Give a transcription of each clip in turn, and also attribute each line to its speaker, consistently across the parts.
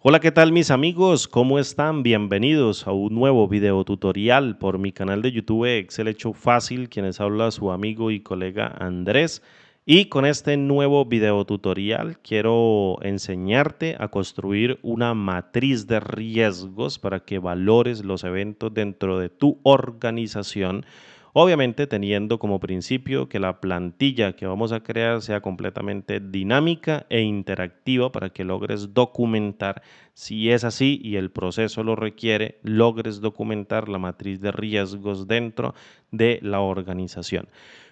Speaker 1: Hola, ¿qué tal mis amigos? ¿Cómo están? Bienvenidos a un nuevo video tutorial por mi canal de YouTube Excel Hecho Fácil, quienes habla su amigo y colega Andrés. Y con este nuevo video tutorial quiero enseñarte a construir una matriz de riesgos para que valores los eventos dentro de tu organización. Obviamente teniendo como principio que la plantilla que vamos a crear sea completamente dinámica e interactiva para que logres documentar, si es así y el proceso lo requiere, logres documentar la matriz de riesgos dentro de la organización.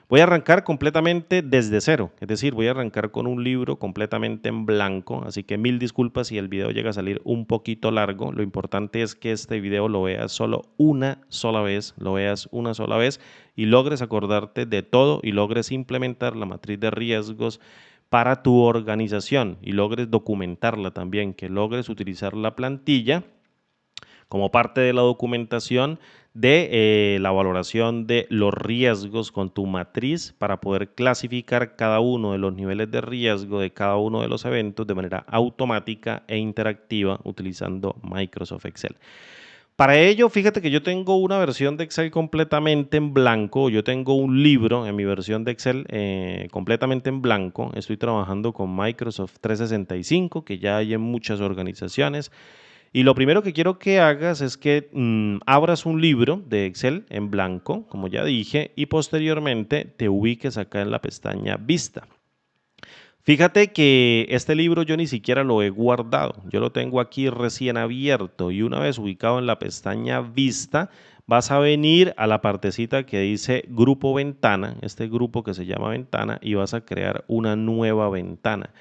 Speaker 1: Voy a arrancar completamente desde cero, es decir, voy a arrancar con un libro completamente en blanco, así que mil disculpas si el video llega a salir un poquito largo. Lo importante es que este video lo veas solo una sola vez, lo veas una sola vez y logres acordarte de todo y logres implementar la matriz de riesgos para tu organización y logres documentarla también, que logres utilizar la plantilla como parte de la documentación de la valoración de los riesgos con tu matriz para poder clasificar cada uno de los niveles de riesgo de cada uno de los eventos de manera automática e interactiva utilizando Microsoft Excel. Para ello, fíjate que yo tengo una versión de Excel completamente en blanco. Yo tengo un libro en mi versión de Excel completamente en blanco. Estoy trabajando con Microsoft 365, que ya hay en muchas organizaciones. Y lo primero que quiero que hagas es que abras un libro de Excel en blanco, como ya dije, y posteriormente te ubiques acá en la pestaña Vista. Fíjate que este libro yo ni siquiera lo he guardado, yo lo tengo aquí recién abierto y una vez ubicado en la pestaña Vista, vas a venir a la partecita que dice Grupo Ventana, este grupo que se llama Ventana, y vas a crear una nueva ventana.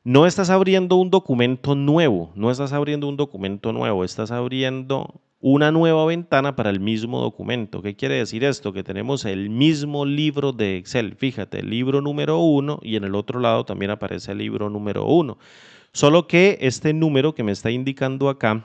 Speaker 1: No estás abriendo un documento nuevo, no estás abriendo un documento nuevo, estás abriendo una nueva ventana para el mismo documento. ¿Qué quiere decir esto? Que tenemos el mismo libro de Excel. Fíjate, el libro número 1 y en el otro lado también aparece el libro número 1. Solo que este número que me está indicando acá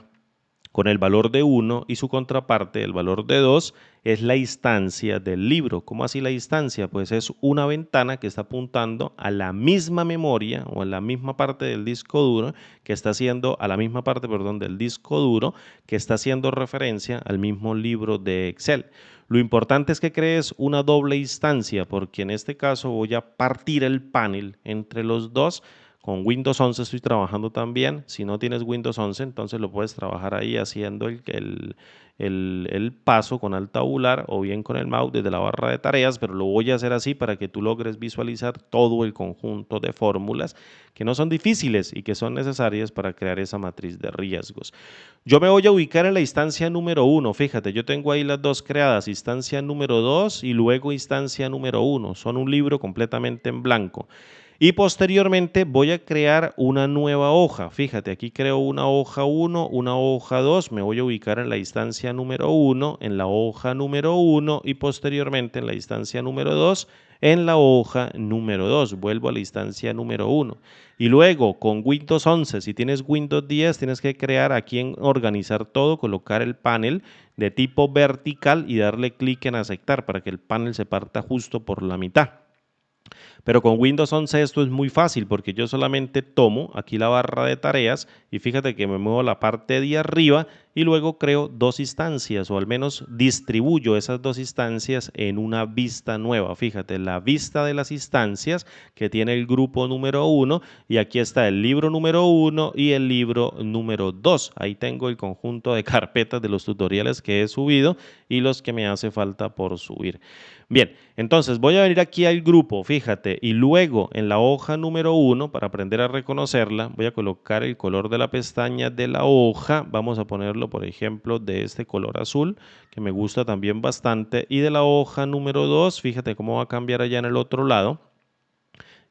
Speaker 1: con el valor de 1 y su contraparte, el valor de 2, es la instancia del libro. ¿Cómo así la instancia? Pues es una ventana que está apuntando a la misma memoria o a la misma parte del disco duro que está haciendo, a la misma parte, perdón, del disco duro que está haciendo referencia al mismo libro de Excel. Lo importante es que crees una doble instancia porque en este caso voy a partir el panel entre los dos. Con Windows 11 estoy trabajando también. Si no tienes Windows 11, entonces lo puedes trabajar ahí haciendo el paso con Alt tabular o bien con el mouse desde la barra de tareas, pero lo voy a hacer así para que tú logres visualizar todo el conjunto de fórmulas que no son difíciles y que son necesarias para crear esa matriz de riesgos. Yo me voy a ubicar en la instancia número 1. Fíjate, yo tengo ahí las dos creadas, instancia número 2 y luego instancia número 1. Son un libro completamente en blanco. Y posteriormente voy a crear una nueva hoja. Fíjate, aquí creo una hoja 1, una hoja 2. Me voy a ubicar en la instancia número 1, en la hoja número 1 y posteriormente en la instancia número 2, en la hoja número 2. Vuelvo a la instancia número 1. Y luego con Windows 11, si tienes Windows 10, tienes que crear aquí en organizar todo, colocar el panel de tipo vertical y darle clic en aceptar para que el panel se parta justo por la mitad. Pero con Windows 11 esto es muy fácil porque yo solamente tomo aquí la barra de tareas y fíjate que me muevo a la parte de arriba y luego creo dos instancias o al menos distribuyo esas dos instancias en una vista nueva. Fíjate, la vista de las instancias que tiene el grupo número 1 y aquí está el libro número 1 y el libro número 2. Ahí tengo el conjunto de carpetas de los tutoriales que he subido y los que me hace falta por subir. Bien, entonces voy a venir aquí al grupo, fíjate, y luego en la hoja número 1, para aprender a reconocerla, voy a colocar el color de la pestaña de la hoja, vamos a ponerlo, por ejemplo, de este color azul, que me gusta también bastante, y de la hoja número 2, fíjate cómo va a cambiar allá en el otro lado.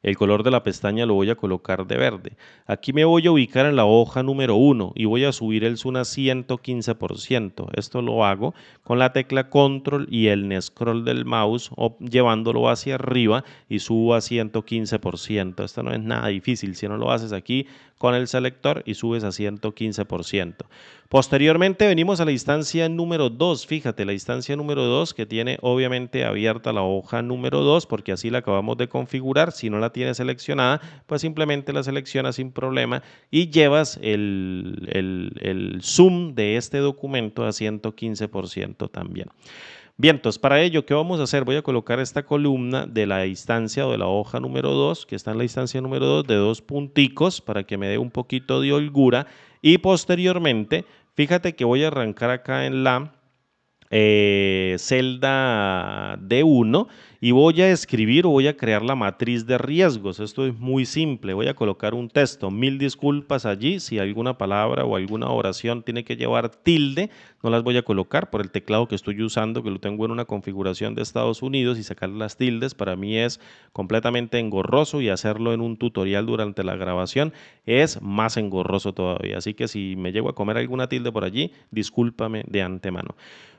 Speaker 1: El color de la pestaña lo voy a colocar de verde. Aquí me voy a ubicar en la hoja número 1 y voy a subir el zoom a 115%. Esto lo hago con la tecla control y el scroll del mouse o llevándolo hacia arriba y subo a 115%. Esto no es nada difícil. Si no lo haces aquí con el selector y subes a 115%. Posteriormente venimos a la instancia número 2. Fíjate, la instancia número 2 que tiene obviamente abierta la hoja número 2 porque así la acabamos de configurar. Si no la la tienes seleccionada, pues simplemente la seleccionas sin problema y llevas el zoom de este documento a 115% también. Bien, entonces para ello, ¿qué vamos a hacer? Voy a colocar esta columna de la instancia o de la hoja número 2, que está en la instancia número 2, de 2 punticos para que me dé un poquito de holgura. Y posteriormente, fíjate que voy a arrancar acá en la celda D1 y voy a escribir o voy a crear la matriz de riesgos. Esto es muy simple. Voy a colocar un texto. Mil disculpas allí. Si alguna palabra o alguna oración tiene que llevar tilde, no las voy a colocar por el teclado que estoy usando, que lo tengo en una configuración de Estados Unidos, y sacar las tildes para mí es completamente engorroso, y hacerlo en un tutorial durante la grabación es más engorroso todavía. Así que si me llego a comer alguna tilde por allí, discúlpame de antemano.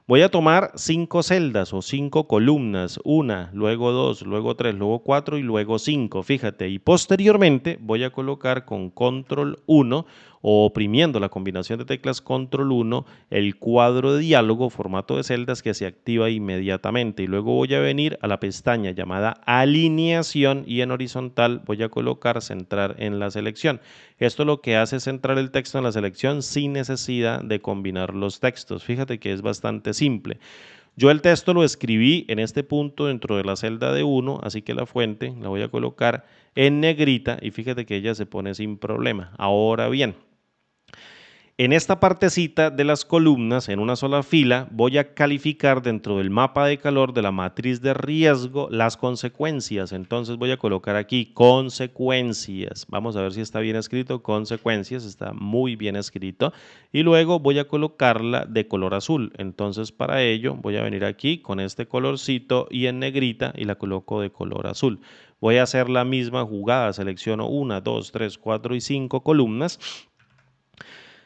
Speaker 1: Voy a tomar 5 celdas o 5 columnas, una, luego 2, luego 3, luego 4 y luego 5, fíjate, y posteriormente voy a colocar con control 1 o oprimiendo la combinación de teclas control 1 el cuadro de diálogo, formato de celdas, que se activa inmediatamente, y luego voy a venir a la pestaña llamada alineación y en horizontal voy a colocar centrar en la selección. Esto lo que hace es centrar el texto en la selección sin necesidad de combinar los textos. Fíjate que es bastante simple. Yo el texto lo escribí en este punto dentro de la celda de 1, así que la fuente la voy a colocar en negrita y fíjate que ella se pone sin problema. Ahora bien, en esta partecita de las columnas, en una sola fila, voy a calificar dentro del mapa de calor de la matriz de riesgo las consecuencias. Entonces voy a colocar aquí consecuencias. Vamos a ver si está bien escrito. Consecuencias, está muy bien escrito. Y luego voy a colocarla de color azul. Entonces para ello voy a venir aquí con este colorcito y en negrita y la coloco de color azul. Voy a hacer la misma jugada. Selecciono 1, 2, 3, 4 y 5 columnas.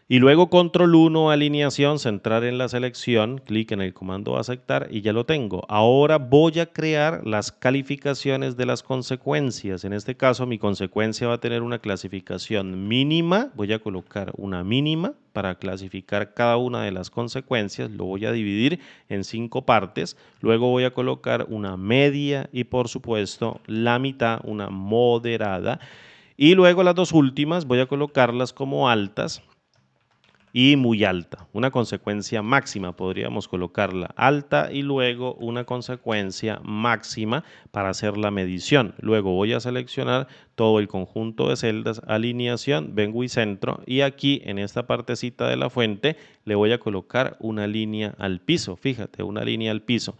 Speaker 1: Y luego control 1, alineación, centrar en la selección, clic en el comando aceptar y ya lo tengo. Ahora voy a crear las calificaciones de las consecuencias. En este caso mi consecuencia va a tener una clasificación mínima. Voy a colocar una mínima para clasificar cada una de las consecuencias. Lo voy a dividir en 5 partes. Luego voy a colocar una media y por supuesto la mitad, una moderada. Y luego las dos últimas voy a colocarlas como altas y muy alta. Una consecuencia máxima podríamos colocarla alta y luego una consecuencia máxima para hacer la medición. Luego voy a seleccionar todo el conjunto de celdas, alineación, vengo y centro, y aquí en esta partecita de la fuente le voy a colocar una línea al piso. Fíjate, una línea al piso.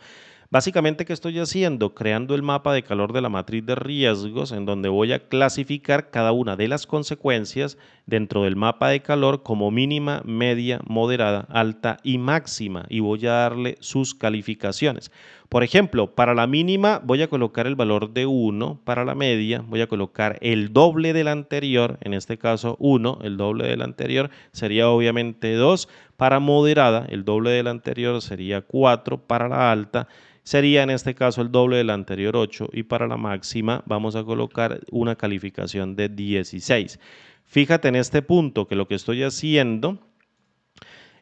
Speaker 1: Básicamente, ¿qué estoy haciendo? Creando el mapa de calor de la matriz de riesgos, en donde voy a clasificar cada una de las consecuencias dentro del mapa de calor como mínima, media, moderada, alta y máxima, y voy a darle sus calificaciones. Por ejemplo, para la mínima voy a colocar el valor de 1, para la media voy a colocar el doble del anterior, en este caso 1, el doble del anterior sería obviamente 2, para moderada el doble del anterior sería 4, para la alta sería en este caso el doble del anterior 8 y para la máxima vamos a colocar una calificación de 16. Fíjate en este punto que lo que estoy haciendo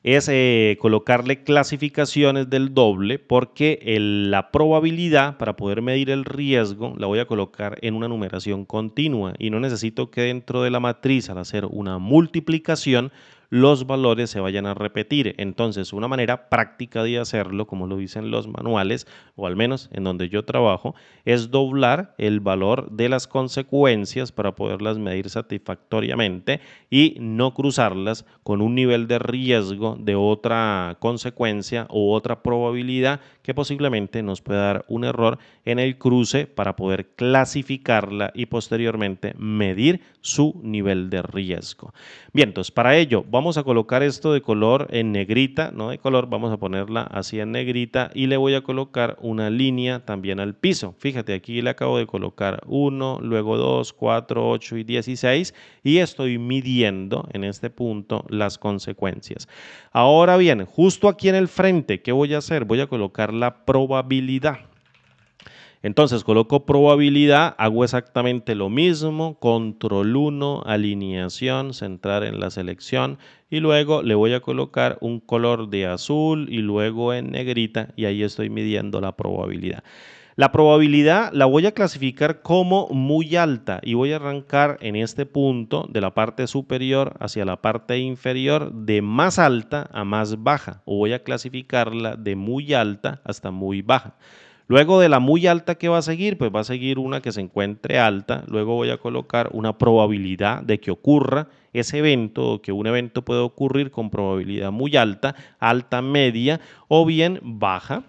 Speaker 1: es colocarle clasificaciones del doble porque la probabilidad para poder medir el riesgo la voy a colocar en una numeración continua y no necesito que dentro de la matriz, al hacer una multiplicación, los valores se vayan a repetir. Entonces, una manera práctica de hacerlo, como lo dicen los manuales, o al menos en donde yo trabajo, es doblar el valor de las consecuencias para poderlas medir satisfactoriamente y no cruzarlas con un nivel de riesgo de otra consecuencia o otra probabilidad que posiblemente nos pueda dar un error en el cruce para poder clasificarla y posteriormente medir su nivel de riesgo. Bien, entonces para ello vamos a colocar esto de color en negrita, no de color, vamos a ponerla así en negrita y le voy a colocar una línea también al piso. Fíjate, aquí le acabo de colocar 1, luego 2, 4, 8 y 16 y estoy midiendo en este punto las consecuencias. Ahora bien, justo aquí en el frente, ¿qué voy a hacer? Voy a colocar la probabilidad. Entonces coloco probabilidad, hago exactamente lo mismo, control 1, alineación, centrar en la selección y luego le voy a colocar un color de azul y luego en negrita y ahí estoy midiendo la probabilidad. La probabilidad la voy a clasificar como muy alta y voy a arrancar en este punto de la parte superior hacia la parte inferior de más alta a más baja, o voy a clasificarla de muy alta hasta muy baja. Luego de la muy alta que va a seguir, pues va a seguir una que se encuentre alta. Luego voy a colocar una probabilidad de que ocurra ese evento, o que un evento puede ocurrir con probabilidad muy alta, alta, media o bien baja,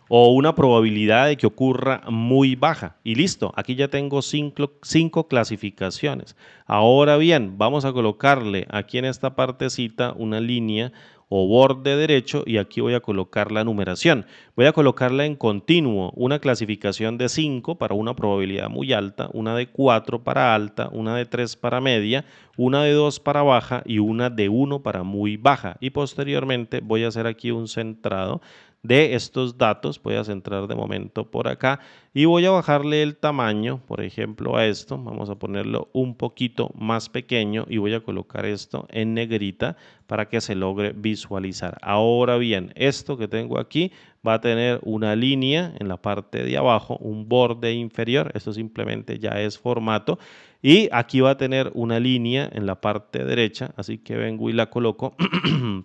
Speaker 1: o una probabilidad de que ocurra muy baja. Y listo, aquí ya tengo cinco clasificaciones. Ahora bien, vamos a colocarle aquí en esta partecita una línea o borde derecho, y aquí voy a colocar la numeración. Voy a colocarla en continuo, una clasificación de 5 para una probabilidad muy alta, una de 4 para alta, una de 3 para media, una de 2 para baja y una de 1 para muy baja. Y posteriormente voy a hacer aquí un centrado de estos datos. Voy a centrar de momento por acá y voy a bajarle el tamaño, por ejemplo, a esto. Vamos a ponerlo un poquito más pequeño y voy a colocar esto en negrita para que se logre visualizar. Ahora bien, esto que tengo aquí va a tener una línea en la parte de abajo, un borde inferior. Esto simplemente ya es formato. Y aquí va a tener una línea en la parte derecha, así que vengo y la coloco,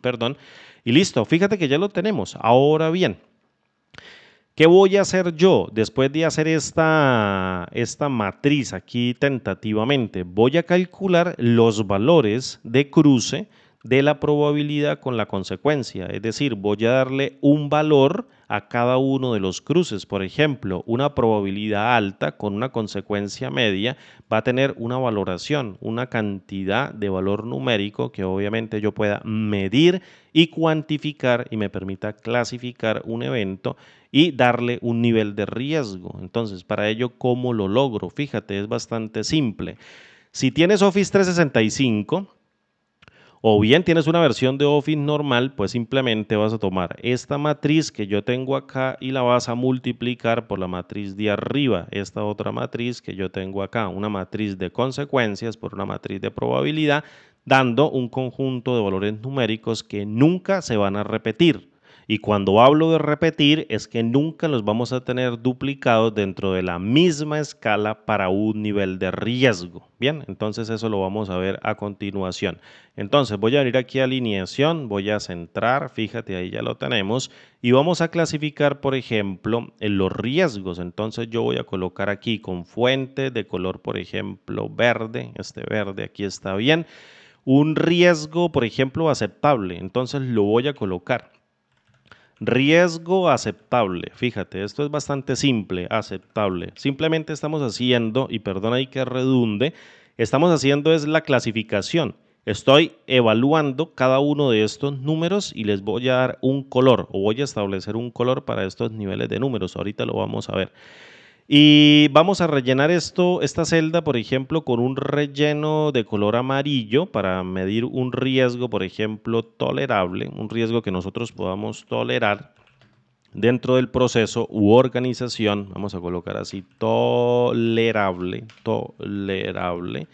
Speaker 1: perdón, y listo. Fíjate que ya lo tenemos. Ahora bien, ¿qué voy a hacer yo después de hacer esta matriz aquí tentativamente? Voy a calcular los valores de cruce de la probabilidad con la consecuencia. Es decir, voy a darle un valor a cada uno de los cruces. Por ejemplo, una probabilidad alta con una consecuencia media va a tener una valoración, una cantidad de valor numérico que obviamente yo pueda medir y cuantificar y me permita clasificar un evento y darle un nivel de riesgo. Entonces, para ello, ¿cómo lo logro? Fíjate, es bastante simple. Si tienes Office 365 o bien tienes una versión de Office normal, pues simplemente vas a tomar esta matriz que yo tengo acá y la vas a multiplicar por la matriz de arriba, esta otra matriz que yo tengo acá, una matriz de consecuencias por una matriz de probabilidad, dando un conjunto de valores numéricos que nunca se van a repetir. Y cuando hablo de repetir es que nunca los vamos a tener duplicados dentro de la misma escala para un nivel de riesgo. Bien, entonces eso lo vamos a ver a continuación. Entonces voy a venir aquí a alineación, voy a centrar, fíjate ahí ya lo tenemos, y vamos a clasificar, por ejemplo, en los riesgos. Entonces yo voy a colocar aquí con fuente de color, por ejemplo, verde, este verde aquí está bien, un riesgo, por ejemplo, aceptable. Entonces lo voy a colocar. Riesgo aceptable. Fíjate, esto es bastante simple, aceptable. Simplemente estamos haciendo, y perdona ahí que redunde, estamos haciendo es la clasificación. Estoy evaluando cada uno de estos números y les voy a dar un color, o voy a establecer un color para estos niveles de números. Ahorita lo vamos a ver. Y vamos a rellenar esta celda, por ejemplo, con un relleno de color amarillo para medir un riesgo, por ejemplo, tolerable, un riesgo que nosotros podamos tolerar dentro del proceso u organización. Vamos a colocar así, tolerable, tolerable.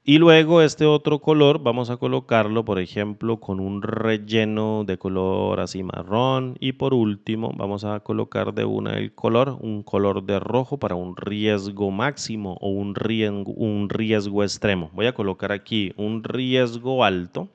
Speaker 1: Y luego este otro color vamos a colocarlo, por ejemplo, con un relleno de color así marrón. Y por último vamos a colocar de una el color, un color de rojo para un riesgo máximo o un riesgo extremo. Voy a colocar aquí un riesgo alto.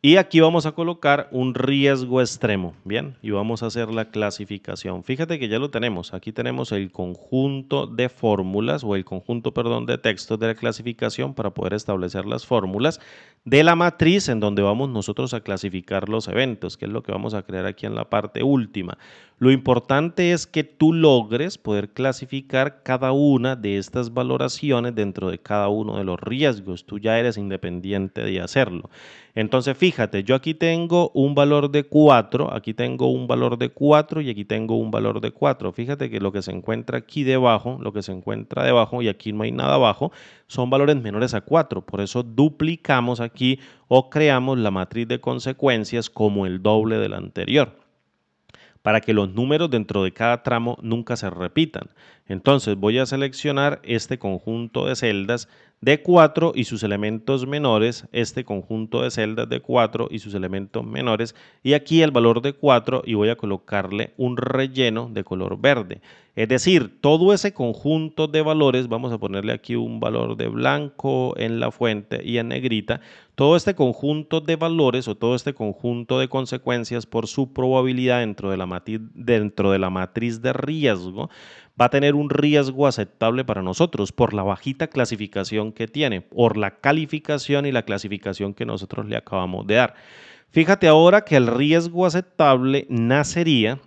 Speaker 1: Y aquí vamos a colocar un riesgo extremo, bien, y vamos a hacer la clasificación. Fíjate que ya lo tenemos. Aquí tenemos el conjunto de fórmulas o el conjunto, perdón, de textos de la clasificación para poder establecer las fórmulas de la matriz en donde vamos nosotros a clasificar los eventos, que es lo que vamos a crear aquí en la parte última. Lo importante es que tú logres poder clasificar cada una de estas valoraciones dentro de cada uno de los riesgos. Tú ya eres independiente de hacerlo. Entonces, fíjate, yo aquí tengo un valor de 4, aquí tengo un valor de 4 y aquí tengo un valor de 4. Fíjate que lo que se encuentra aquí debajo, lo que se encuentra debajo y aquí no hay nada abajo, son valores menores a 4. Por eso duplicamos aquí o creamos la matriz de consecuencias como el doble del anterior, para que los números dentro de cada tramo nunca se repitan. Entonces voy a seleccionar este conjunto de celdas de 4 y sus elementos menores, este conjunto de celdas de 4 y sus elementos menores, y aquí el valor de 4 y voy a colocarle un relleno de color verde. Es decir, todo ese conjunto de valores, vamos a ponerle aquí un valor de blanco en la fuente y en negrita, todo este conjunto de valores o todo este conjunto de consecuencias por su probabilidad dentro de la matriz de riesgo va a tener un riesgo aceptable para nosotros por la bajita clasificación que tiene, por la calificación y la clasificación que nosotros le acabamos de dar. Fíjate ahora que el riesgo aceptable nacería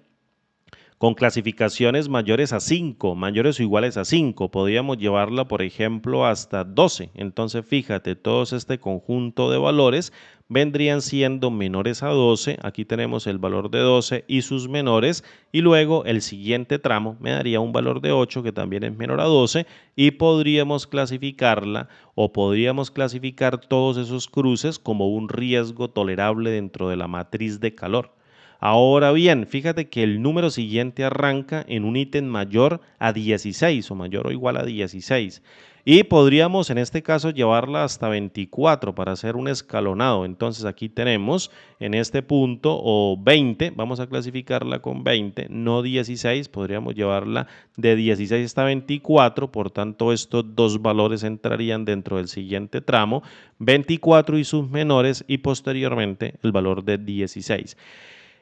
Speaker 1: con clasificaciones mayores a 5, mayores o iguales a 5. Podríamos llevarla, por ejemplo, hasta 12. Entonces, fíjate, todos este conjunto de valores vendrían siendo menores a 12. Aquí tenemos el valor de 12 y sus menores. Y luego el siguiente tramo me daría un valor de 8 que también es menor a 12 y podríamos clasificarla o podríamos clasificar todos esos cruces como un riesgo tolerable dentro de la matriz de calor. Ahora bien, fíjate que el número siguiente arranca en un ítem mayor a 16 o mayor o igual a 16. Y podríamos en este caso llevarla hasta 24 para hacer un escalonado. Entonces aquí tenemos en este punto o 20, vamos a clasificarla con 20, no 16, podríamos llevarla de 16 hasta 24, por tanto estos dos valores entrarían dentro del siguiente tramo, 24 y sus menores y posteriormente el valor de 16.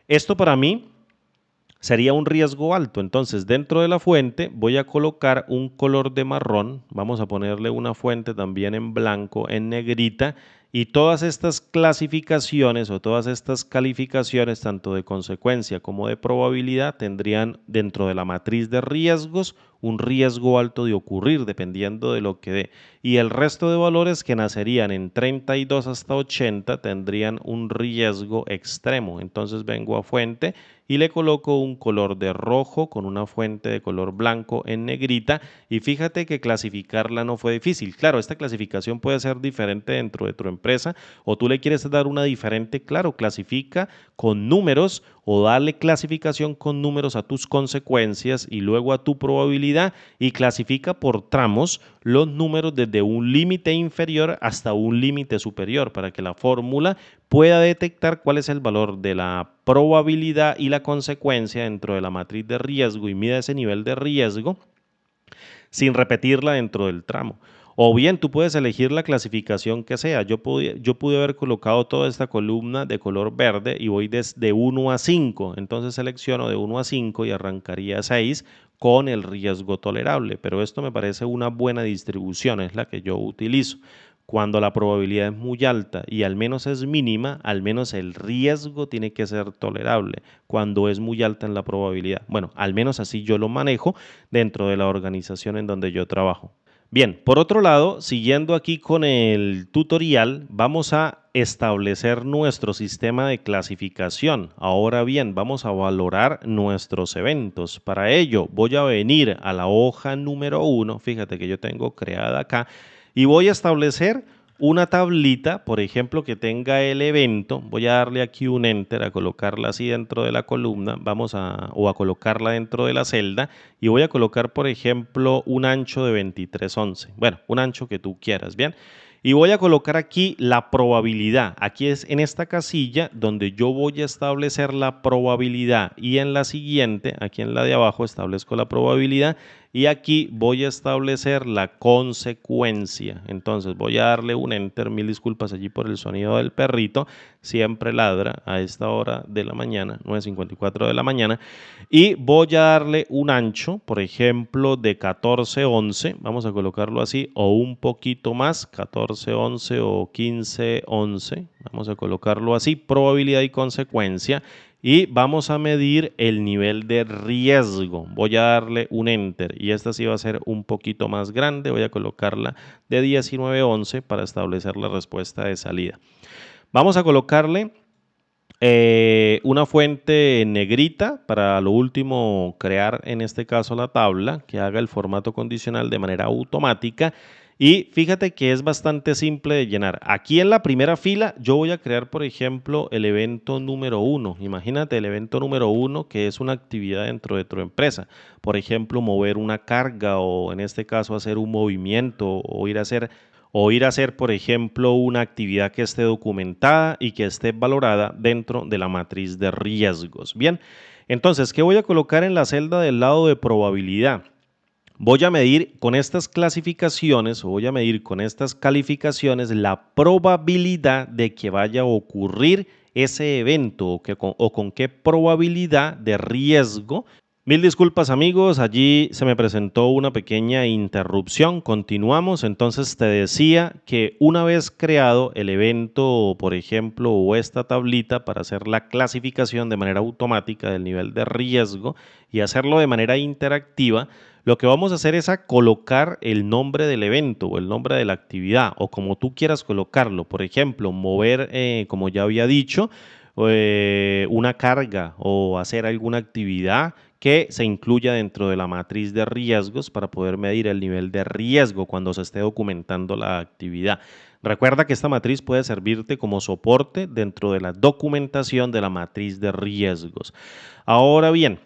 Speaker 1: Esto para mí sería un riesgo alto, entonces dentro de la fuente voy a colocar un color de marrón, vamos a ponerle una fuente también en blanco, en negrita, y todas estas clasificaciones o todas estas calificaciones, tanto de consecuencia como de probabilidad, tendrían dentro de la matriz de riesgos un riesgo alto de ocurrir dependiendo de lo que dé. Y el resto de valores que nacerían en 32 hasta 80 tendrían un riesgo extremo. Entonces vengo a fuente y le coloco un color de rojo con una fuente de color blanco en negrita y fíjate que clasificarla no fue difícil. Claro, esta clasificación puede ser diferente dentro de tu empresa o tú le quieres dar una diferente, claro, clasifica con números o darle clasificación con números a tus consecuencias y luego a tu probabilidad y clasifica por tramos los números desde un límite inferior hasta un límite superior para que la fórmula pueda detectar cuál es el valor de la probabilidad y la consecuencia dentro de la matriz de riesgo y mida ese nivel de riesgo sin repetirla dentro del tramo. O bien tú puedes elegir la clasificación que sea. Yo pude haber colocado toda esta columna de color verde y voy desde 1 a 5. Entonces selecciono de 1 a 5 y arrancaría a 6 con el riesgo tolerable. Pero esto me parece una buena distribución, es la que yo utilizo. Cuando la probabilidad es muy alta y al menos es mínima, al menos el riesgo tiene que ser tolerable cuando es muy alta en la probabilidad. Bueno, al menos así yo lo manejo dentro de la organización en donde yo trabajo. Bien, por otro lado, siguiendo aquí con el tutorial, vamos a establecer nuestro sistema de clasificación. Ahora bien, vamos a valorar nuestros eventos. Para ello, voy a venir a la hoja número 1, fíjate que yo tengo creada acá, y voy a establecer una tablita, por ejemplo, que tenga el evento. Voy a darle aquí un enter, a colocarla así dentro de la columna, o a colocarla dentro de la celda y voy a colocar, por ejemplo, un ancho de 2311. Bueno, un ancho que tú quieras, ¿bien? Y voy a colocar aquí la probabilidad. Aquí es en esta casilla donde yo voy a establecer la probabilidad y en la siguiente, aquí en la de abajo, establezco la probabilidad y aquí voy a establecer la consecuencia. Entonces voy a darle un enter, mil disculpas allí por el sonido del perrito, siempre ladra a esta hora de la mañana, 9:54 de la mañana, y voy a darle un ancho, por ejemplo, de 1411, vamos a colocarlo así, o un poquito más, 1411 o 1511, vamos a colocarlo así, probabilidad y consecuencia. Y vamos a medir el nivel de riesgo. Voy a darle un enter y esta sí va a ser un poquito más grande. Voy a colocarla de 1911 para establecer la respuesta de salida. Vamos a colocarle una fuente negrita para lo último crear en este caso la tabla que haga el formato condicional de manera automática. Y fíjate que es bastante simple de llenar. Aquí en la primera fila yo voy a crear, por ejemplo, el evento número 1. Imagínate el evento número 1 que es una actividad dentro de tu empresa. Por ejemplo, mover una carga o en este caso hacer un movimiento o ir a hacer o ir a hacer, por ejemplo, una actividad que esté documentada y que esté valorada dentro de la matriz de riesgos. Bien, entonces, ¿qué voy a colocar en la celda del lado de probabilidad? Voy a medir con estas clasificaciones o voy a medir con estas calificaciones la probabilidad de que vaya a ocurrir ese evento o con qué probabilidad de riesgo. Mil disculpas amigos, allí se me presentó una pequeña interrupción, continuamos, entonces te decía que una vez creado el evento, por ejemplo, o esta tablita para hacer la clasificación de manera automática del nivel de riesgo y hacerlo de manera interactiva, lo que vamos a hacer es a colocar el nombre del evento o el nombre de la actividad o como tú quieras colocarlo, por ejemplo, mover, como ya había dicho, una carga o hacer alguna actividad que se incluya dentro de la matriz de riesgos para poder medir el nivel de riesgo cuando se esté documentando la actividad. Recuerda que esta matriz puede servirte como soporte dentro de la documentación de la matriz de riesgos. Ahora bien,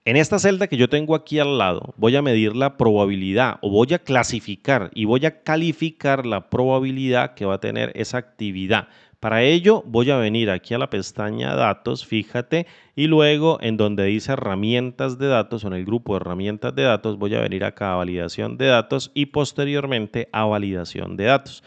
Speaker 1: en esta celda que yo tengo aquí al lado, voy a medir la probabilidad o voy a clasificar y voy a calificar la probabilidad que va a tener esa actividad. Para ello voy a venir aquí a la pestaña Datos, fíjate, y luego en donde dice Herramientas de Datos o en el grupo de Herramientas de Datos voy a venir acá a Validación de Datos y posteriormente a Validación de Datos.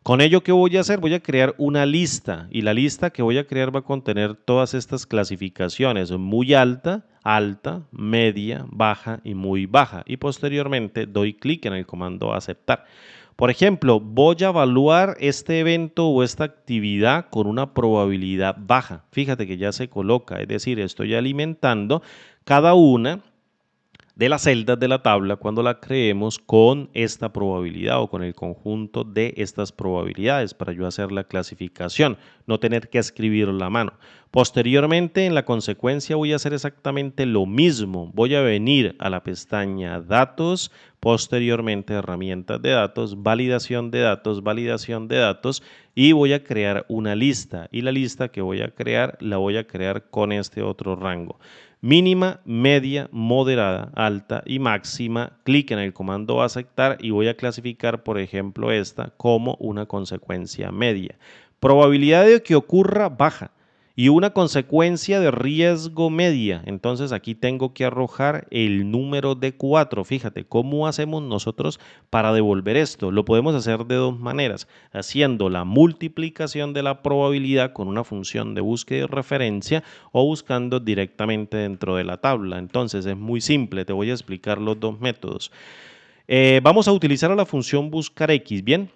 Speaker 1: Con ello, ¿qué voy a hacer? Voy a crear una lista y la lista que voy a crear va a contener todas estas clasificaciones, muy alta, alta, media, baja y muy baja. Y posteriormente doy clic en el comando aceptar. Por ejemplo, voy a evaluar este evento o esta actividad con una probabilidad baja. Fíjate que ya se coloca, es decir, estoy alimentando cada una de las celdas de la tabla cuando la creemos con esta probabilidad o con el conjunto de estas probabilidades para yo hacer la clasificación, no tener que escribirlo a mano. Posteriormente, en la consecuencia voy a hacer exactamente lo mismo. Voy a venir a la pestaña Datos, posteriormente Herramientas de Datos, Validación de Datos y voy a crear una lista y la lista que voy a crear la voy a crear con este otro rango. Mínima, media, moderada, alta y máxima. Clic en el comando aceptar y voy a clasificar, por ejemplo, esta como una consecuencia media. Probabilidad de que ocurra baja y una consecuencia de riesgo media. Entonces aquí tengo que arrojar el número de 4. Fíjate, ¿cómo hacemos nosotros para devolver esto? Lo podemos hacer de dos maneras, haciendo la multiplicación de la probabilidad con una función de búsqueda y referencia o buscando directamente dentro de la tabla. Entonces es muy simple, te voy a explicar los dos métodos. Vamos a utilizar la función buscar X, ¿bien?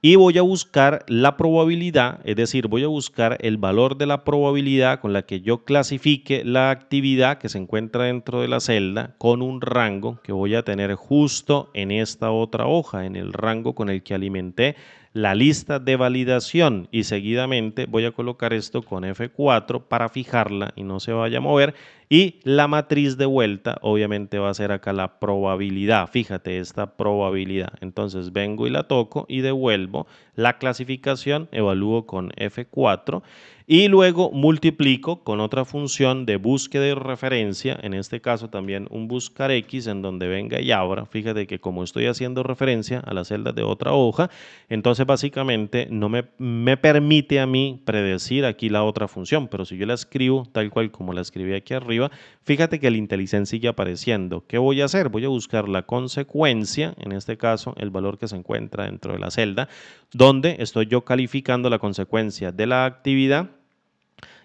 Speaker 1: Y voy a buscar la probabilidad, es decir, voy a buscar el valor de la probabilidad con la que yo clasifique la actividad que se encuentra dentro de la celda con un rango que voy a tener justo en esta otra hoja, en el rango con el que alimenté la lista de validación y seguidamente voy a colocar esto con F4 para fijarla y no se vaya a mover y la matriz de vuelta obviamente va a ser acá la probabilidad, fíjate esta probabilidad, entonces vengo y la toco y devuelvo la clasificación, evalúo con F4 y luego multiplico con otra función de búsqueda y referencia, en este caso también un buscar X en donde venga y abra, fíjate que como estoy haciendo referencia a las celdas de otra hoja, entonces básicamente no me permite a mí predecir aquí la otra función, pero si yo la escribo tal cual como la escribí aquí arriba, fíjate que el IntelliSense sigue apareciendo. ¿Qué voy a hacer? Voy a buscar la consecuencia, en este caso el valor que se encuentra dentro de la celda, donde estoy yo calificando la consecuencia de la actividad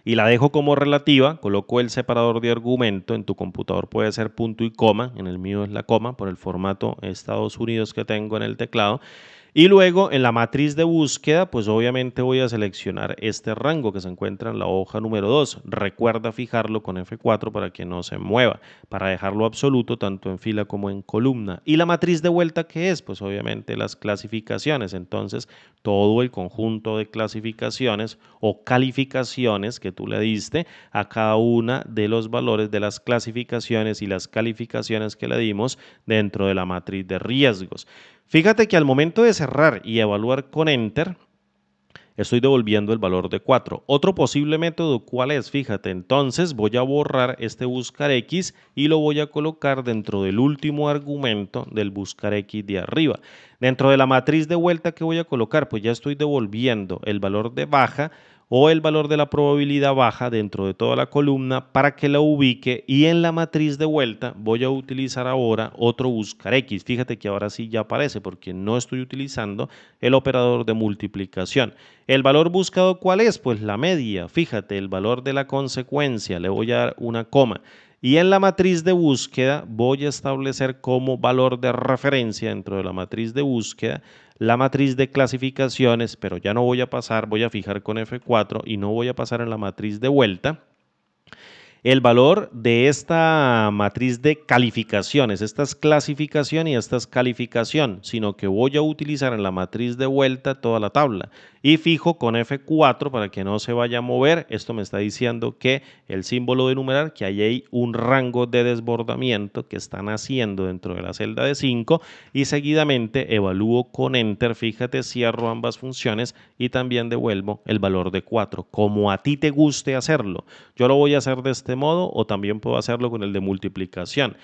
Speaker 1: y la dejo como relativa, coloco el separador de argumento, en tu computador puede ser punto y coma, en el mío es la coma por el formato Estados Unidos que tengo en el teclado. Y luego en la matriz de búsqueda, pues obviamente voy a seleccionar este rango que se encuentra en la hoja número 2. Recuerda fijarlo con F4 para que no se mueva, para dejarlo absoluto tanto en fila como en columna. ¿Y la matriz de vuelta qué es? Pues obviamente las clasificaciones. Entonces todo el conjunto de clasificaciones o calificaciones que tú le diste a cada una de los valores de las clasificaciones y las calificaciones que le dimos dentro de la matriz de riesgos. Fíjate que al momento de cerrar y evaluar con Enter, estoy devolviendo el valor de 4. Otro posible método, ¿cuál es? Fíjate, entonces voy a borrar este buscar X y lo voy a colocar dentro del último argumento del buscar X de arriba. Dentro de la matriz de vuelta que voy a colocar, pues ya estoy devolviendo el valor de baja o el valor de la probabilidad baja dentro de toda la columna para que la ubique, y en la matriz de vuelta voy a utilizar ahora otro buscar X. Fíjate que ahora sí ya aparece porque no estoy utilizando el operador de multiplicación. ¿El valor buscado cuál es? Pues la media. Fíjate, el valor de la consecuencia, le voy a dar una coma. Y en la matriz de búsqueda voy a establecer como valor de referencia dentro de la matriz de búsqueda la matriz de clasificaciones, pero ya no voy a pasar, voy a fijar con F4 y no voy a pasar en la matriz de vuelta el valor de esta matriz de calificaciones. Esta es clasificación y esta es calificación, sino que voy a utilizar en la matriz de vuelta toda la tabla y fijo con F4 para que no se vaya a mover. Esto me está diciendo que el símbolo de numerar, que hay un rango de desbordamiento que están haciendo dentro de la celda de 5, y seguidamente evalúo con Enter. Fíjate, cierro ambas funciones y también devuelvo el valor de 4, como a ti te guste hacerlo. Yo lo voy a hacer de este modo o también puedo hacerlo con el de multiplicación.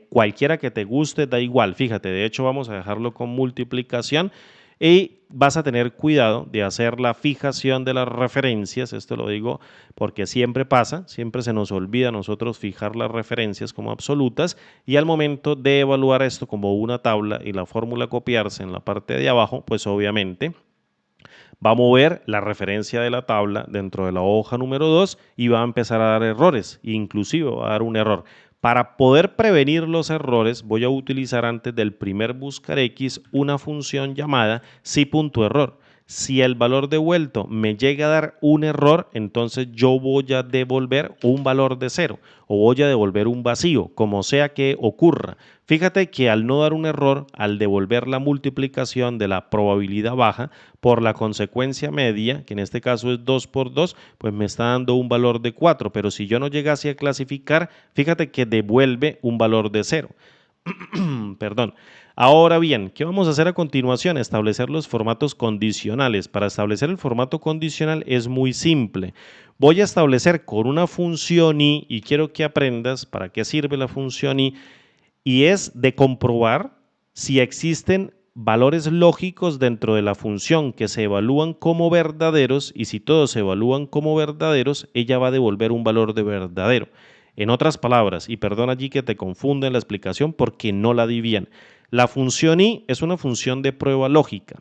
Speaker 1: Cualquiera que te guste da igual. Fíjate, de hecho vamos a dejarlo con multiplicación y vas a tener cuidado de hacer la fijación de las referencias. Esto lo digo porque siempre pasa, siempre se nos olvida a nosotros fijar las referencias como absolutas, y al momento de evaluar esto como una tabla y la fórmula copiarse en la parte de abajo, pues obviamente va a mover la referencia de la tabla dentro de la hoja número 2 y va a empezar a dar errores, inclusive va a dar un error. Para poder prevenir los errores, voy a utilizar antes del primer buscar X una función llamada si.error. Si el valor devuelto me llega a dar un error, entonces yo voy a devolver un valor de 0 o voy a devolver un vacío, como sea que ocurra. Fíjate que al no dar un error, al devolver la multiplicación de la probabilidad baja por la consecuencia media, que en este caso es 2 por 2, pues me está dando un valor de 4, pero si yo no llegase a clasificar, fíjate que devuelve un valor de 0. Perdón. Ahora bien, ¿qué vamos a hacer a continuación? Establecer los formatos condicionales. Para establecer el formato condicional es muy simple. Voy a establecer con una función y quiero que aprendas para qué sirve la función y es de comprobar si existen valores lógicos dentro de la función que se evalúan como verdaderos, y si todos se evalúan como verdaderos, ella va a devolver un valor de verdadero. En otras palabras, y perdón allí que te confunda en la explicación porque no la di bien, la función i es una función de prueba lógica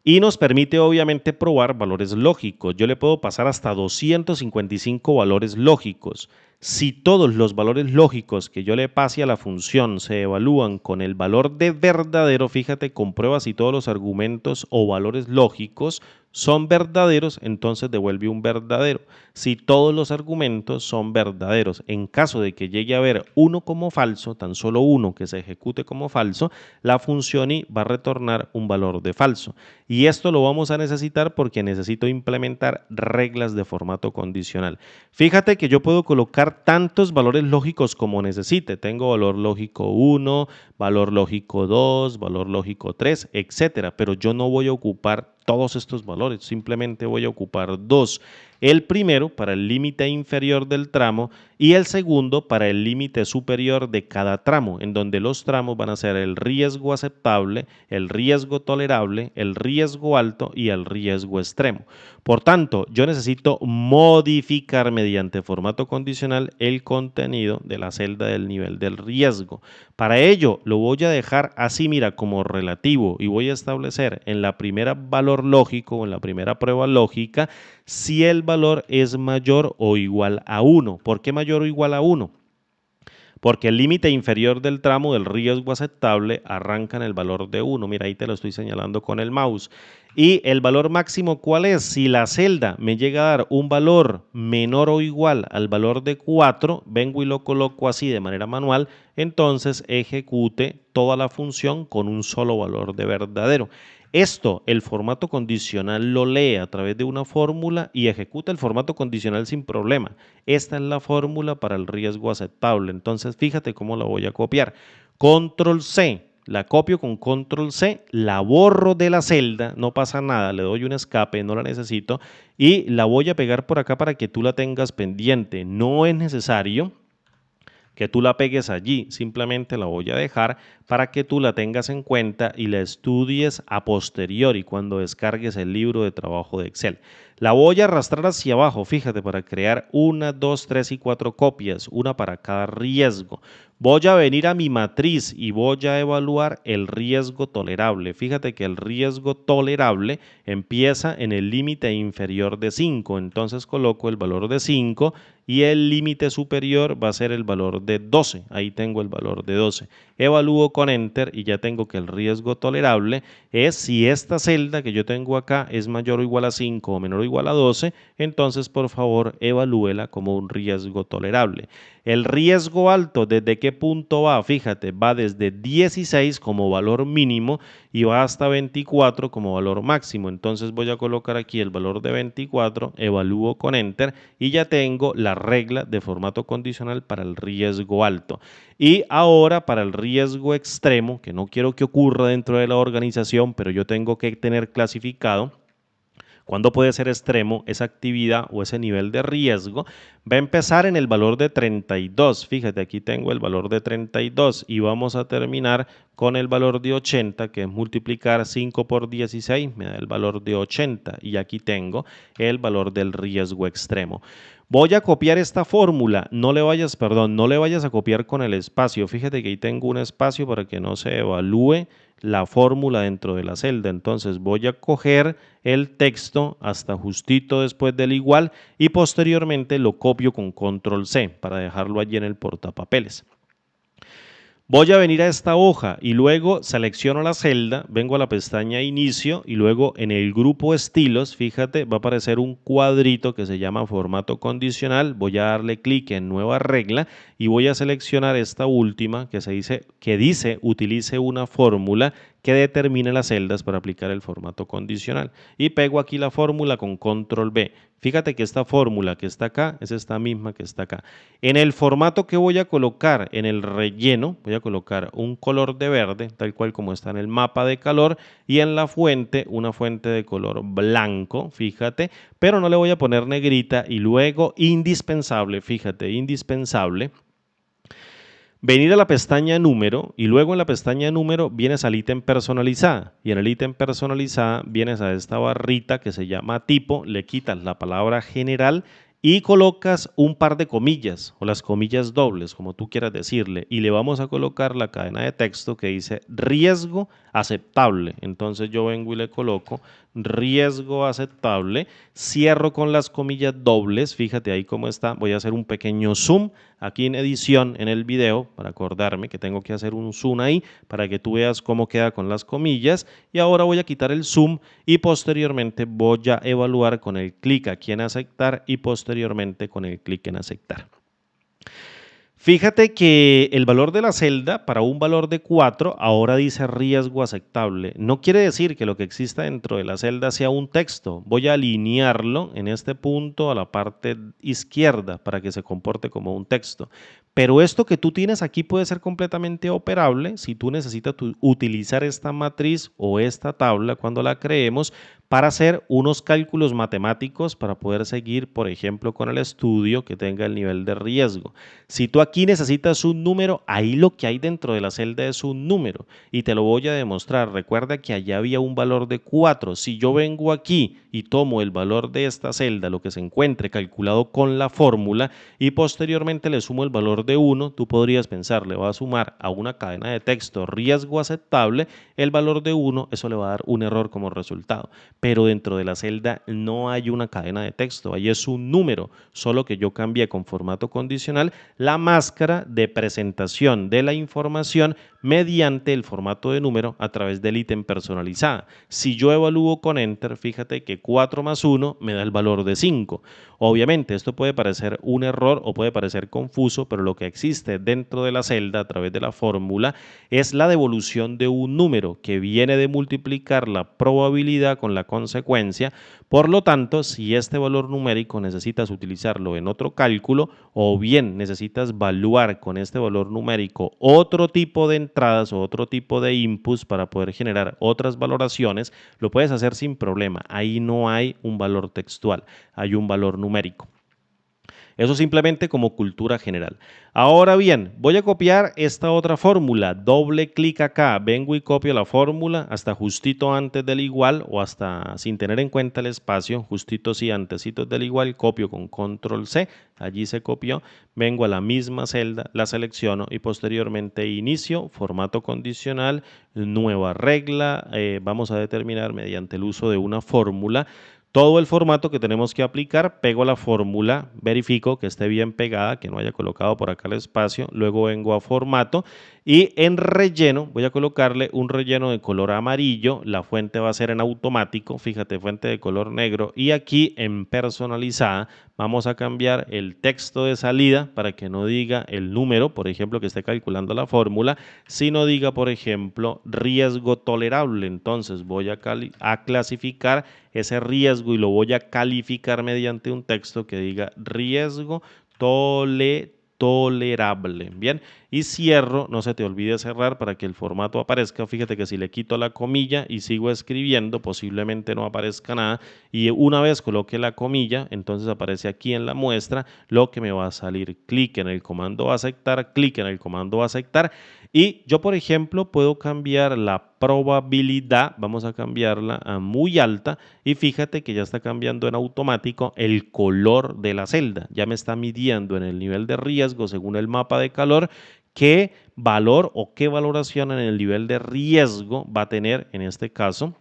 Speaker 1: y nos permite obviamente probar valores lógicos. Yo le puedo pasar hasta 255 valores lógicos. Si todos los valores lógicos que yo le pase a la función se evalúan con el valor de verdadero, fíjate, comprueba si todos los argumentos o valores lógicos son verdaderos, entonces devuelve un verdadero. Si todos los argumentos son verdaderos, en caso de que llegue a haber uno como falso, tan solo uno que se ejecute como falso, la función i va a retornar un valor de falso. Y esto lo vamos a necesitar porque necesito implementar reglas de formato condicional. Fíjate que yo puedo colocar tantos valores lógicos como necesite. Tengo valor lógico 1, valor lógico 2, valor lógico 3, etcétera, pero yo no voy a ocupar todos estos valores, simplemente voy a ocupar dos. El primero para el límite inferior del tramo y el segundo para el límite superior de cada tramo, en donde los tramos van a ser el riesgo aceptable, el riesgo tolerable, el riesgo alto y el riesgo extremo. Por tanto, yo necesito modificar mediante formato condicional el contenido de la celda del nivel del riesgo. Para ello, lo voy a dejar así, mira, como relativo, y voy a establecer en la primera valor lógico o en la primera prueba lógica si el valor es mayor o igual a 1. ¿Por qué mayor o igual a 1? Porque el límite inferior del tramo del riesgo aceptable arranca en el valor de 1. Mira, ahí te lo estoy señalando con el mouse. Y el valor máximo, ¿cuál es? Si la celda me llega a dar un valor menor o igual al valor de 4, vengo y lo coloco así de manera manual, entonces ejecute toda la función con un solo valor de verdadero. Esto, el formato condicional lo lee a través de una fórmula y ejecuta el formato condicional sin problema. Esta es la fórmula para el riesgo aceptable. Entonces, fíjate cómo la voy a copiar. Control C. la copio con control C, la borro de la celda, no pasa nada, le doy un escape, no la necesito y la voy a pegar por acá para que tú la tengas pendiente. No es necesario que tú la pegues allí, simplemente la voy a dejar para que tú la tengas en cuenta y la estudies a posteriori cuando descargues el libro de trabajo de Excel. La voy a arrastrar hacia abajo, fíjate, para crear 1, 2, 3 y 4 copias, una para cada riesgo. Voy a venir a mi matriz y voy a evaluar el riesgo tolerable. Fíjate que el riesgo tolerable empieza en el límite inferior de 5, entonces coloco el valor de 5 y el límite superior va a ser el valor de 12. Ahí tengo el valor de 12. Evalúo con Enter y ya tengo que el riesgo tolerable es si esta celda que yo tengo acá es mayor o igual a 5 o menor o igual a 12, entonces por favor evalúela como un riesgo tolerable. El riesgo alto, ¿desde qué punto va? Fíjate, va desde 16 como valor mínimo y va hasta 24 como valor máximo. Entonces voy a colocar aquí el valor de 24, evalúo con Enter y ya tengo la regla de formato condicional para el riesgo alto. Y ahora para el riesgo extremo, que no quiero que ocurra dentro de la organización, pero yo tengo que tener clasificado cuándo puede ser extremo esa actividad o ese nivel de riesgo, va a empezar en el valor de 32. Fíjate, aquí tengo el valor de 32 y vamos a terminar con el valor de 80, que es multiplicar 5 por 16, me da el valor de 80 y aquí tengo el valor del riesgo extremo. Voy a copiar esta fórmula, no le vayas a copiar con el espacio. Fíjate que ahí tengo un espacio para que no se evalúe la fórmula dentro de la celda. Entonces voy a coger el texto hasta justito después del igual y posteriormente lo copio con control C para dejarlo allí en el portapapeles. Voy a venir a esta hoja y luego selecciono la celda, vengo a la pestaña Inicio y luego en el grupo Estilos, fíjate, va a aparecer un cuadrito que se llama Formato Condicional. Voy a darle clic en Nueva Regla y voy a seleccionar esta última que dice utilice una fórmula que determine las celdas para aplicar el formato condicional. Y pego aquí la fórmula con control B. Fíjate que esta fórmula que está acá es esta misma que está acá. En el formato que voy a colocar en el relleno, voy a colocar un color de verde, tal cual como está en el mapa de calor, y en la fuente, una fuente de color blanco, fíjate, pero no le voy a poner negrita y luego indispensable, fíjate, indispensable. Venir a la pestaña número y luego en la pestaña número vienes al ítem personalizada y en el ítem personalizada vienes a esta barrita que se llama tipo, le quitas la palabra general y colocas un par de comillas o las comillas dobles, como tú quieras decirle, y le vamos a colocar la cadena de texto que dice riesgo aceptable. Entonces yo vengo y le coloco riesgo aceptable, cierro con las comillas dobles, fíjate ahí cómo está, voy a hacer un pequeño zoom aquí en edición en el video para acordarme que tengo que hacer un zoom ahí para que tú veas cómo queda con las comillas y ahora voy a quitar el zoom y posteriormente voy a evaluar con el clic aquí en aceptar y posteriormente con el clic en aceptar. Fíjate que el valor de la celda para un valor de 4 ahora dice riesgo aceptable. No quiere decir que lo que exista dentro de la celda sea un texto. Voy a alinearlo en este punto a la parte izquierda para que se comporte como un texto. Pero esto que tú tienes aquí puede ser completamente operable si tú necesitas utilizar esta matriz o esta tabla cuando la creemos para hacer unos cálculos matemáticos para poder seguir, por ejemplo, con el estudio que tenga el nivel de riesgo. Si tú aquí necesitas un número, ahí lo que hay dentro de la celda es un número y te lo voy a demostrar. Recuerda que allá había un valor de 4. Si yo vengo aquí y tomo el valor de esta celda, lo que se encuentre calculado con la fórmula y posteriormente le sumo el valor de 1, tú podrías pensar, le va a sumar a una cadena de texto riesgo aceptable el valor de 1, eso le va a dar un error como resultado. Pero dentro de la celda no hay una cadena de texto, ahí es un número, solo que yo cambié con formato condicional la máscara de presentación de la información mediante el formato de número a través del ítem personalizada. Si yo evalúo con Enter, fíjate que 4 más 1 me da el valor de 5. Obviamente esto puede parecer un error o puede parecer confuso, pero lo que existe dentro de la celda a través de la fórmula es la devolución de un número que viene de multiplicar la probabilidad con la consecuencia. Por lo tanto, si este valor numérico necesitas utilizarlo en otro cálculo o bien necesitas evaluar con este valor numérico otro tipo de entradas o otro tipo de inputs para poder generar otras valoraciones, lo puedes hacer sin problema. Ahí no hay un valor textual, hay un valor numérico. Eso simplemente como cultura general. Ahora bien, voy a copiar esta otra fórmula. Doble clic acá, vengo y copio la fórmula hasta justito antes del igual o hasta sin tener en cuenta el espacio, justito sí antecitos del igual, copio con control C, allí se copió, vengo a la misma celda, la selecciono y posteriormente inicio, formato condicional, nueva regla, vamos a determinar mediante el uso de una fórmula todo el formato que tenemos que aplicar, pego la fórmula, verifico que esté bien pegada, que no haya colocado por acá el espacio, luego vengo a formato y en relleno voy a colocarle un relleno de color amarillo, la fuente va a ser en automático, fíjate, fuente de color negro y aquí en personalizada vamos a cambiar el texto de salida para que no diga el número, por ejemplo, que esté calculando la fórmula, sino diga, por ejemplo, riesgo tolerable. Entonces voy a clasificar ese riesgo y lo voy a calificar mediante un texto que diga riesgo tolerable. Bien, y cierro, no se te olvide cerrar para que el formato aparezca. Fíjate que si le quito la comilla y sigo escribiendo, posiblemente no aparezca nada. Y una vez coloque la comilla, entonces aparece aquí en la muestra lo que me va a salir. Clic en el comando aceptar, clic en el comando aceptar. Y yo, por ejemplo, puedo cambiar la probabilidad, vamos a cambiarla a muy alta y fíjate que ya está cambiando en automático el color de la celda. Ya me está midiendo en el nivel de riesgo según el mapa de calor qué valor o qué valoración en el nivel de riesgo va a tener en este caso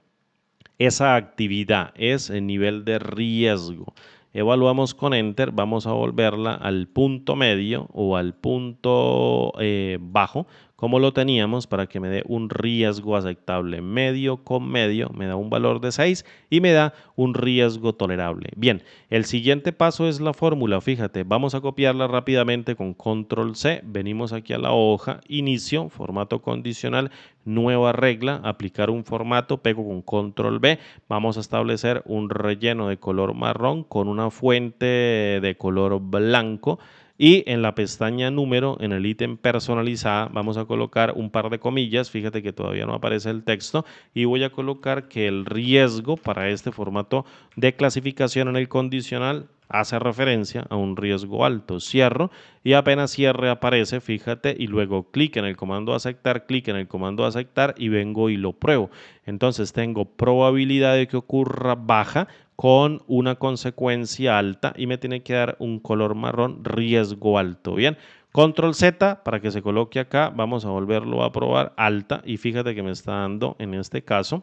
Speaker 1: esa actividad, es el nivel de riesgo. Evaluamos con Enter, vamos a volverla al punto medio o al punto bajo, como lo teníamos para que me dé un riesgo aceptable. Medio con medio me da un valor de 6 y me da un riesgo tolerable. Bien, el siguiente paso es la fórmula, fíjate, vamos a copiarla rápidamente con control C, venimos aquí a la hoja, inicio, formato condicional, nueva regla, aplicar un formato, pego con control B, vamos a establecer un relleno de color marrón con una fuente de color blanco y en la pestaña número, en el ítem personalizada, vamos a colocar un par de comillas, fíjate que todavía no aparece el texto y voy a colocar que el riesgo para este formato de clasificación en el condicional hace referencia a un riesgo alto. Cierro y apenas cierre aparece, fíjate, y luego clic en el comando aceptar, clic en el comando aceptar y vengo y lo pruebo. Entonces tengo probabilidad de que ocurra baja con una consecuencia alta y me tiene que dar un color marrón, riesgo alto. Bien, control Z para que se coloque acá, vamos a volverlo a probar, alta, y fíjate que me está dando en este caso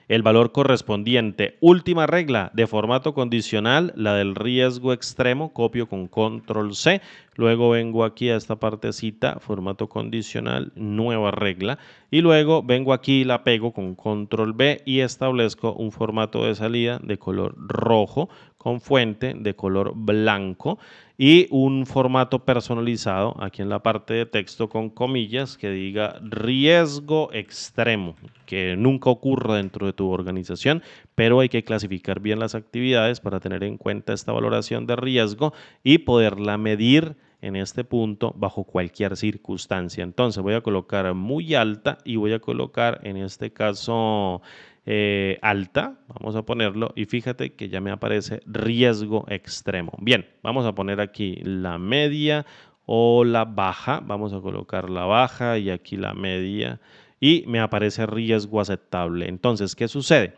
Speaker 1: el valor correspondiente. Última regla de formato condicional, la del riesgo extremo, copio con control C, luego vengo aquí a esta partecita, formato condicional, nueva regla, y luego vengo aquí y la pego con control B y establezco un formato de salida de color rojo con fuente de color blanco y un formato personalizado aquí en la parte de texto con comillas que diga riesgo extremo, que nunca ocurra dentro de tu organización, pero hay que clasificar bien las actividades para tener en cuenta esta valoración de riesgo y poderla medir en este punto bajo cualquier circunstancia. Entonces voy a colocar muy alta y voy a colocar en este caso alta, vamos a ponerlo y fíjate que ya me aparece riesgo extremo. Bien, vamos a poner aquí la media o la baja, vamos a colocar la baja y aquí la media y me aparece riesgo aceptable. Entonces, ¿qué sucede?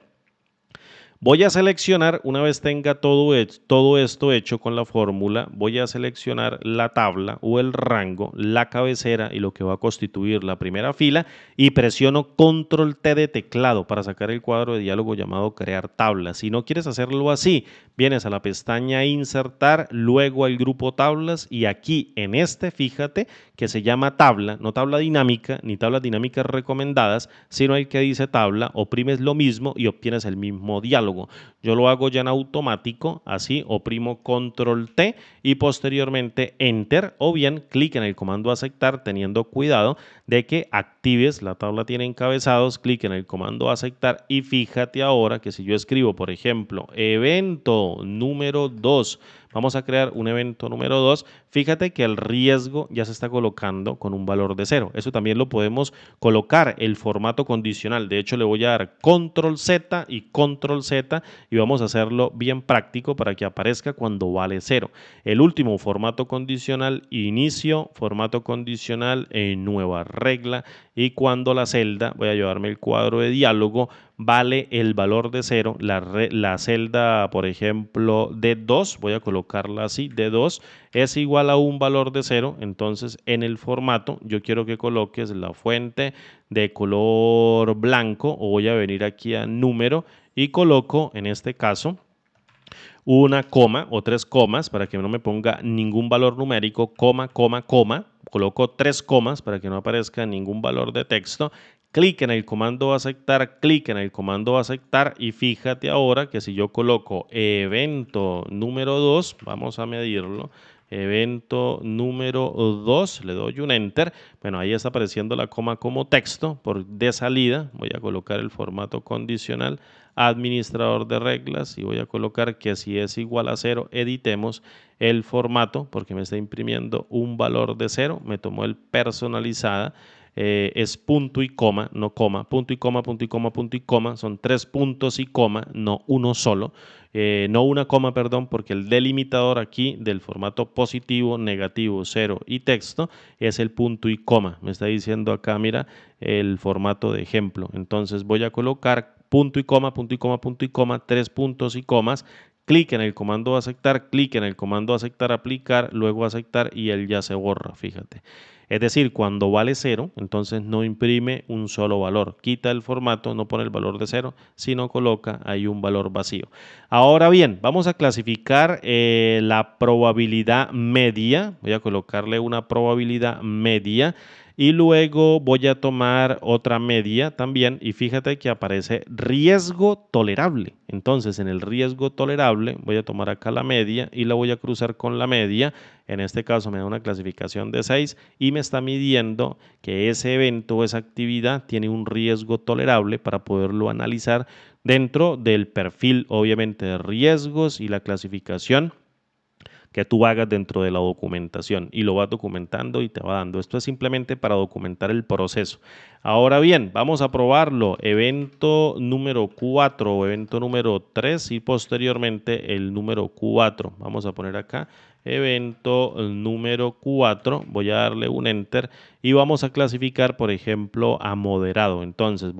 Speaker 1: Voy a seleccionar, una vez tenga todo esto hecho con la fórmula, voy a seleccionar la tabla o el rango, la cabecera y lo que va a constituir la primera fila y presiono control T de teclado para sacar el cuadro de diálogo llamado crear tabla. Si no quieres hacerlo así, vienes a la pestaña insertar, luego al grupo tablas y aquí en este, fíjate que se llama tabla, no tabla dinámica ni tablas dinámicas recomendadas, sino el que dice tabla, oprimes lo mismo y obtienes el mismo diálogo. Yo lo hago ya en automático, así oprimo control T y posteriormente enter o bien clic en el comando aceptar teniendo cuidado de que actives, la tabla tiene encabezados, clic en el comando aceptar y fíjate ahora que si yo escribo por ejemplo evento número 2 Vamos a crear un evento número 2. Fíjate que el riesgo ya se está colocando con un valor de 0. Eso también lo podemos colocar, el formato condicional. De hecho, le voy a dar control Z y control Z y vamos a hacerlo bien práctico para que aparezca cuando vale 0. El último formato condicional, inicio, formato condicional, nueva regla, y cuando la celda, voy a llevarme el cuadro de diálogo, vale el valor de 0, la celda, por ejemplo, D2, voy a colocarla así, D2 es igual a un valor de 0, entonces en el formato yo quiero que coloques la fuente de color blanco, o voy a venir aquí a número y coloco en este caso una coma o 3 comas para que no me ponga ningún valor numérico, coma, coma, coma. Coloco 3 comas para que no aparezca ningún valor de texto. Clic en el comando aceptar, clic en el comando aceptar y fíjate ahora que si yo coloco evento número 2, vamos a medirlo, evento número 2, le doy un enter, bueno, ahí está apareciendo la coma como texto por de salida, voy a colocar el formato condicional, administrador de reglas, y voy a colocar que si es igual a 0, editemos el formato porque me está imprimiendo un valor de 0, me tomó el personalizada, es punto y coma, no coma, punto y coma, punto y coma, punto y coma, son 3 puntos y coma, no uno solo, no una coma, perdón, porque el delimitador aquí del formato positivo, negativo, 0 y texto es el punto y coma, me está diciendo acá, mira, el formato de ejemplo, entonces voy a colocar punto y coma, punto y coma, punto y coma, 3 puntos y comas, clic en el comando aceptar, clic en el comando aceptar, aplicar, luego aceptar y él ya se borra, fíjate. Es decir, cuando vale 0, entonces no imprime un solo valor. Quita el formato, no pone el valor de 0, sino coloca ahí un valor vacío. Ahora bien, vamos a clasificar la probabilidad media. Voy a colocarle una probabilidad media. Y luego voy a tomar otra media también y fíjate que aparece riesgo tolerable. Entonces en el riesgo tolerable voy a tomar acá la media y la voy a cruzar con la media. En este caso me da una clasificación de 6 y me está midiendo que ese evento o esa actividad tiene un riesgo tolerable para poderlo analizar dentro del perfil obviamente de riesgos y la clasificación que tú hagas dentro de la documentación y lo vas documentando y te va dando. Esto es simplemente para documentar el proceso. Ahora bien, vamos a probarlo. Evento número 4 o evento número 3 y posteriormente el número 4. Vamos a poner acá evento número 4. Voy a darle un enter y vamos a clasificar, por ejemplo, a moderado. Entonces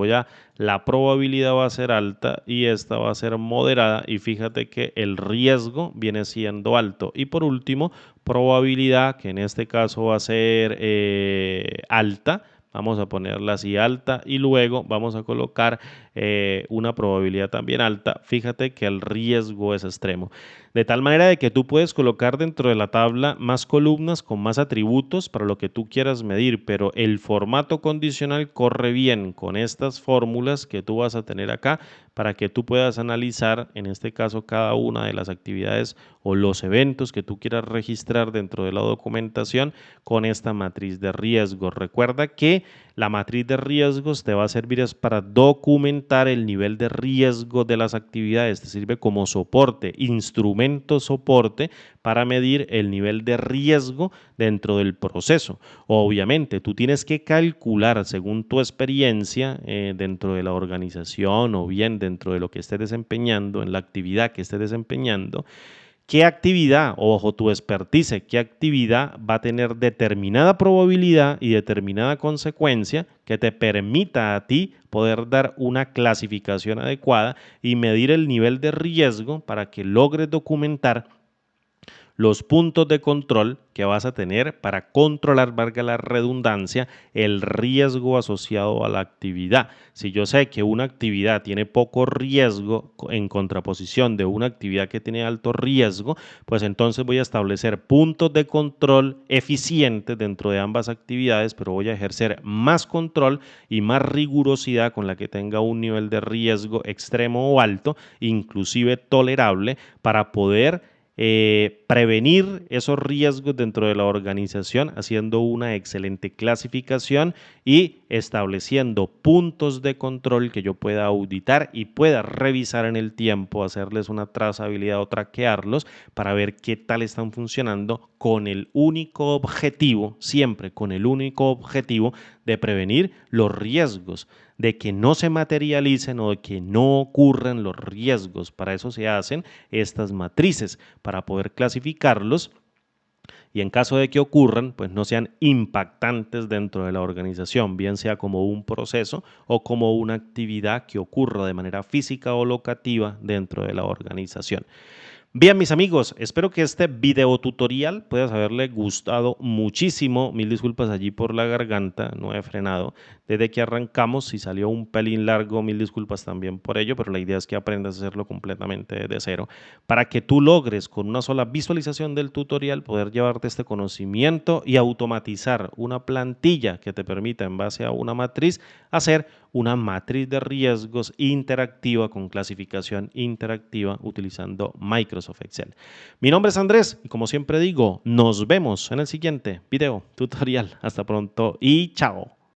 Speaker 1: la probabilidad va a ser alta y esta va a ser moderada y fíjate que el riesgo viene siendo alto. Y por último, probabilidad, que en este caso va a ser alta. Vamos a ponerla así alta y luego vamos a colocar una probabilidad también alta. Fíjate que el riesgo es extremo. De tal manera de que tú puedes colocar dentro de la tabla más columnas con más atributos para lo que tú quieras medir, pero el formato condicional corre bien con estas fórmulas que tú vas a tener acá para que tú puedas analizar, en este caso, cada una de las actividades o los eventos que tú quieras registrar dentro de la documentación con esta matriz de riesgos. Recuerda que la matriz de riesgos te va a servir es para documentar el nivel de riesgo de las actividades, te sirve como soporte, instrumento soporte para medir el nivel de riesgo dentro del proceso. Obviamente, tú tienes que calcular según tu experiencia dentro de la organización o bien dentro de lo que estés desempeñando, en la actividad que estés desempeñando, qué actividad, o bajo tu expertise, qué actividad va a tener determinada probabilidad y determinada consecuencia que te permita a ti poder dar una clasificación adecuada y medir el nivel de riesgo para que logres documentar los puntos de control que vas a tener para controlar, valga la redundancia, el riesgo asociado a la actividad. Si yo sé que una actividad tiene poco riesgo en contraposición de una actividad que tiene alto riesgo, pues entonces voy a establecer puntos de control eficientes dentro de ambas actividades, pero voy a ejercer más control y más rigurosidad con la que tenga un nivel de riesgo extremo o alto, inclusive tolerable, para poder prevenir esos riesgos dentro de la organización, haciendo una excelente clasificación y estableciendo puntos de control que yo pueda auditar y pueda revisar en el tiempo, hacerles una trazabilidad o traquearlos para ver qué tal están funcionando con el único objetivo, siempre con el único objetivo de prevenir los riesgos, de que no se materialicen o de que no ocurran los riesgos. Para eso se hacen estas matrices, para poder clasificarlos y en caso de que ocurran, pues no sean impactantes dentro de la organización, bien sea como un proceso o como una actividad que ocurra de manera física o locativa dentro de la organización. Bien, mis amigos, espero que este video tutorial pueda haberle gustado muchísimo. Mil disculpas allí por la garganta, no he frenado desde que arrancamos. Si salió un pelín largo, mil disculpas también por ello, pero la idea es que aprendas a hacerlo completamente de cero para que tú logres con una sola visualización del tutorial poder llevarte este conocimiento y automatizar una plantilla que te permita en base a una matriz hacer una matriz de riesgos interactiva con clasificación interactiva utilizando Microsoft Excel. Mi nombre es Andrés y como siempre digo, nos vemos en el siguiente video tutorial. Hasta pronto y chao.